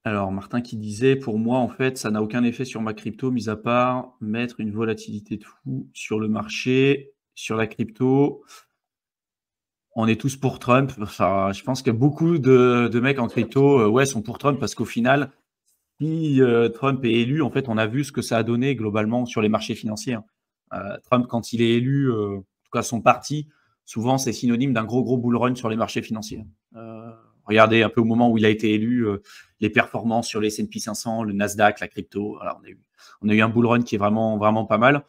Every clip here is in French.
Alors, Martin qui disait, pour moi, en fait, ça n'a aucun effet sur ma crypto, mis à part mettre une volatilité de fou sur le marché, sur la crypto. On est tous pour Trump. Enfin, je pense que beaucoup de mecs en crypto, ouais, sont pour Trump parce qu'au final, si Trump est élu, en fait, on a vu ce que ça a donné globalement sur les marchés financiers, hein. Trump, quand il est élu, en tout cas son parti, souvent c'est synonyme d'un gros bull run sur les marchés financiers. Regardez un peu au moment où il a été élu, les performances sur les S&P 500, le Nasdaq, la crypto. Voilà, on a eu un bull run qui est vraiment pas mal.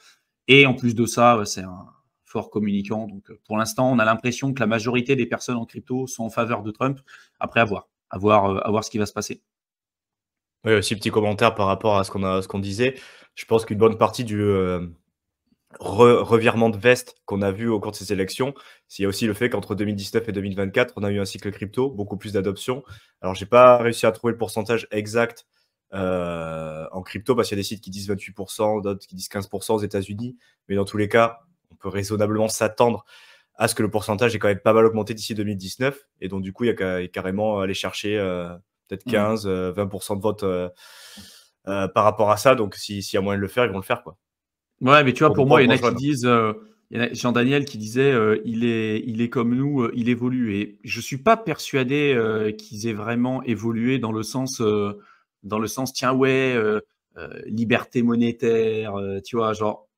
Et en plus de ça, c'est un fort communicant. Donc pour l'instant, on a l'impression que la majorité des personnes en crypto sont en faveur de Trump. Après, à voir ce qui va se passer. Oui, aussi petit commentaire par rapport à ce qu'on disait. Je pense qu'une bonne partie du, revirement de veste qu'on a vu au cours de ces élections, il y a aussi le fait qu'entre 2019 et 2024, on a eu un cycle crypto, beaucoup plus d'adoption. Alors j'ai pas réussi à trouver le pourcentage exact, en crypto parce qu'il y a des sites qui disent 28, d'autres qui disent 15 aux États-Unis. Mais dans tous les cas, on peut raisonnablement s'attendre à ce que le pourcentage ait quand même pas mal augmenté d'ici 2019 et donc du coup, il y a carrément aller chercher, peut-être Mmh. 15, 20 de vote, par rapport à ça. Donc s'il y a moyen de le faire, ils vont le faire, quoi. Ouais, mais tu vois, Pour pour moi, il y en pour a qui rejoindre. disent, il y en a Jean-Daniel qui disait, il est comme nous, il évolue et je suis pas persuadé, qu'ils aient vraiment évolué dans le sens: «Tiens, ouais, liberté monétaire», tu vois? Genre,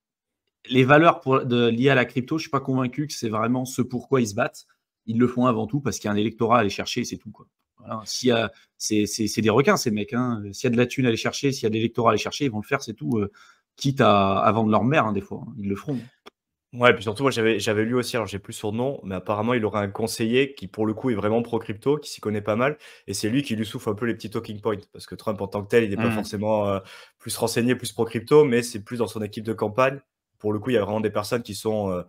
les valeurs liées à la crypto, je suis pas convaincu que c'est vraiment ce pourquoi ils se battent. Ils le font avant tout parce qu'il y a un électorat à aller chercher et c'est tout, quoi. Voilà, s'il y a c'est des requins ces mecs, hein. S'il y a de la thune à aller chercher, s'il y a de l'électorat à aller chercher, ils vont le faire, c'est tout, quitte à vendre leur mère, hein, des fois, hein. Ils le feront. Ouais, puis surtout, moi, j'avais lu aussi, alors j'ai plus son nom, mais apparemment, il aurait un conseiller qui, pour le coup, est vraiment pro crypto, qui s'y connaît pas mal, et c'est lui qui lui souffle un peu les petits talking points. Parce que Trump, en tant que tel, il n'est pas Mmh. forcément plus renseigné, plus pro crypto, mais c'est plus dans son équipe de campagne. Pour le coup, il y a vraiment des personnes qui sont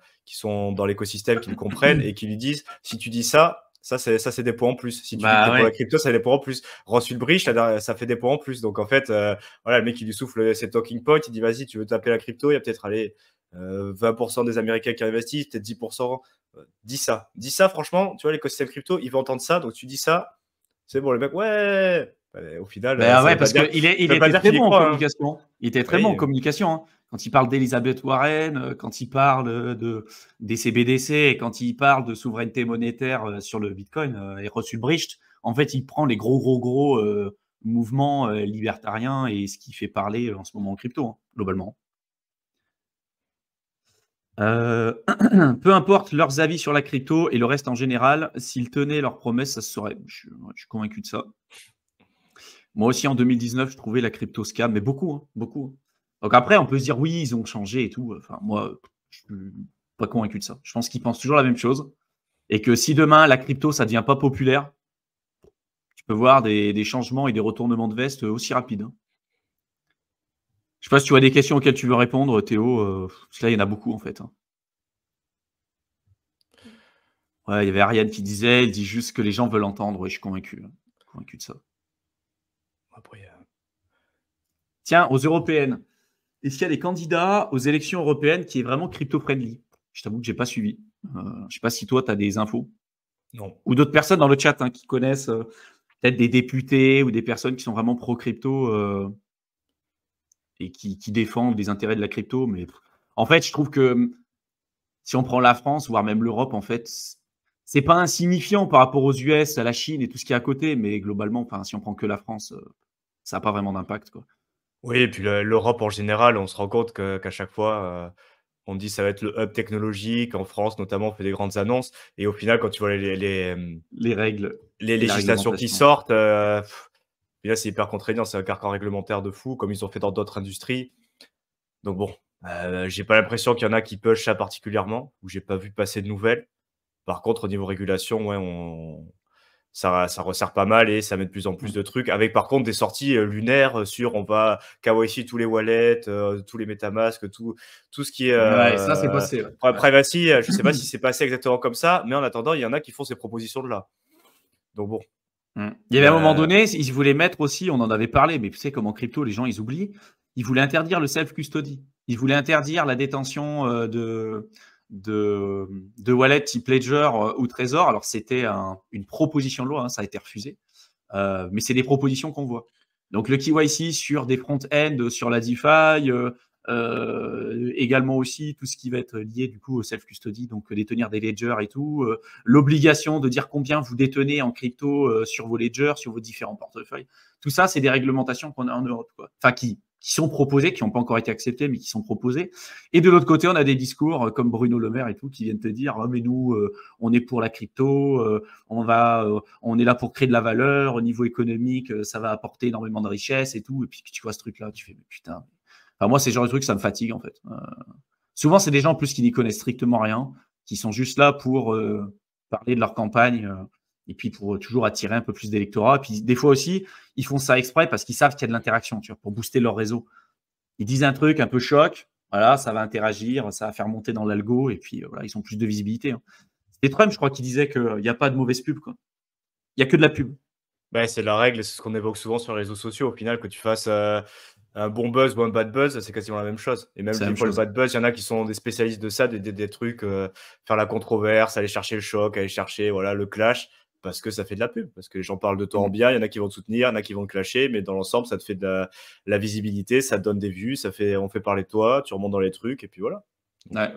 dans l'écosystème, qui le comprennent et qui lui disent, si tu dis ça, ça c'est des points en plus. Si tu dis que tu Bah, es pour la ouais. crypto, ça fait des points en plus. Ross Ulbricht, ça fait des points en plus. Donc en fait, voilà, le mec, il lui souffle ses talking points, il dit, vas-y, tu veux taper la crypto, il y a peut-être, allez, 20% des Américains qui investissent, peut-être 10%. Dis ça. Dis ça, franchement, tu vois, l'écosystème crypto, ils vont entendre ça. Donc tu dis ça, c'est bon, les mecs, ouais. Au final, Ben ça ouais, veut pas parce dire, qu'il ça veut pas était dire très qu'il y bon en croit, hein. communication. Il était très bon en Oui. communication, hein. Quand il parle d'Elizabeth Warren, quand il parle des CBDC et quand il parle de souveraineté monétaire sur le Bitcoin et Russell Ulbricht, en fait, il prend les gros mouvements libertariens et ce qui fait parler en ce moment en crypto, hein, globalement. Peu importe leurs avis sur la crypto et le reste en général, s'ils tenaient leurs promesses, ça se saurait. Je suis convaincu de ça. Moi aussi, en 2019, je trouvais la crypto scam, mais beaucoup, hein, beaucoup. Donc après, on peut se dire oui, ils ont changé et tout. Enfin, moi, je suis pas convaincu de ça. Je pense qu'ils pensent toujours la même chose et que si demain la crypto ça devient pas populaire, tu peux voir des changements et des retournements de veste aussi rapides, hein. Je sais pas si tu as des questions auxquelles tu veux répondre, Théo. Parce que là, il y en a beaucoup en fait, hein. Ouais, il y avait Ariane qui disait, il dit juste ce que les gens veulent entendre. Ouais, je suis convaincu, hein, convaincu de ça. Après, Tiens, aux européennes, est-ce qu'il y a des candidats aux élections européennes qui est vraiment crypto-friendly? Je t'avoue que j'ai pas suivi. Je sais pas si toi, tu as des infos non. ou d'autres personnes dans le chat, hein, qui connaissent, peut-être des députés ou des personnes qui sont vraiment pro crypto, et qui défendent les intérêts de la crypto. Mais en fait, je trouve que, si on prend la France, voire même l'Europe, en fait, c'est pas insignifiant par rapport aux US, à la Chine et tout ce qui est à côté, mais globalement, enfin, si on prend que la France, ça a pas vraiment d'impact, quoi. Oui, et puis l'Europe en général, on se rend compte qu'à chaque fois, on dit ça va être le hub technologique. En France, notamment, on fait des grandes annonces. Et au final, quand tu vois Les règles les et la législations qui réglementation. sortent, et là, c'est hyper contraignant. C'est un carcan réglementaire de fou, comme ils ont fait dans d'autres industries. Donc bon, j'ai pas l'impression qu'il y en a qui pushent ça particulièrement, ou j'ai pas vu passer de nouvelles. Par contre, au niveau régulation, ouais, ça resserre pas mal et ça met de plus en plus Mmh. de trucs. Avec par contre des sorties lunaires sur on va KYC tous les wallets, tous les MetaMask, tout ce qui est Ouais, ça, c'est passé, ouais. Ouais. privacy. Je sais pas si c'est passé exactement comme ça, mais en attendant, il y en a qui font ces propositions-là. Donc bon, Mmh. Il y avait un moment donné, ils voulaient mettre aussi, on en avait parlé, mais tu sais comme en crypto, les gens, ils oublient. Ils voulaient interdire le self-custody. Ils voulaient interdire la détention, de wallets type Ledger, ou Trésor. Alors c'était une proposition de loi, hein, ça a été refusé. mais c'est des propositions qu'on voit. Donc le KYC sur des front-end, sur la DeFi, également aussi tout ce qui va être lié du coup au self-custody, donc détenir des ledgers et tout, l'obligation de dire combien vous détenez en crypto sur vos ledgers, sur vos différents portefeuilles. Tout ça, c'est des réglementations qu'on a en Europe, quoi. Enfin, qui sont proposées, qui n'ont pas encore été acceptées, mais qui sont proposées. Et de l'autre côté, on a des discours comme Bruno Le Maire et tout, qui viennent te dire oh, mais nous, on est pour la crypto, on est là pour créer de la valeur, au niveau économique, ça va apporter énormément de richesse et tout. Et puis tu vois ce truc-là, tu fais mais putain. Enfin, moi, c'est le genre de truc, ça me fatigue en fait. Souvent, c'est des gens en plus qui n'y connaissent strictement rien, qui sont juste là pour parler de leur campagne et puis pour toujours attirer un peu plus d'électorat. Puis des fois aussi, ils font ça exprès parce qu'ils savent qu'il y a de l'interaction, tu vois, pour booster leur réseau. Ils disent un truc un peu choc, voilà, ça va interagir, ça va faire monter dans l'algo et puis voilà, ils ont plus de visibilité. Hein. C'était Trump, je crois, qui disait qu'il n'y a pas de mauvaise pub, quoi. Il n'y a que de la pub. Bah, c'est la règle, c'est ce qu'on évoque souvent sur les réseaux sociaux. Au final, que tu fasses un bon buzz ou un bad buzz, c'est quasiment la même chose. Et même C'est la des même fois, le chose. bad buzz, il y en a qui sont des spécialistes de ça, des trucs, faire la controverse, aller chercher le choc, aller chercher voilà, le clash, parce que ça fait de la pub. Parce que les gens parlent de toi en bien, il y en a qui vont te soutenir, il y en a qui vont te clasher, mais dans l'ensemble, ça te fait de la visibilité, ça te donne des vues, on fait parler de toi, tu remontes dans les trucs, et puis voilà. Donc, Ouais.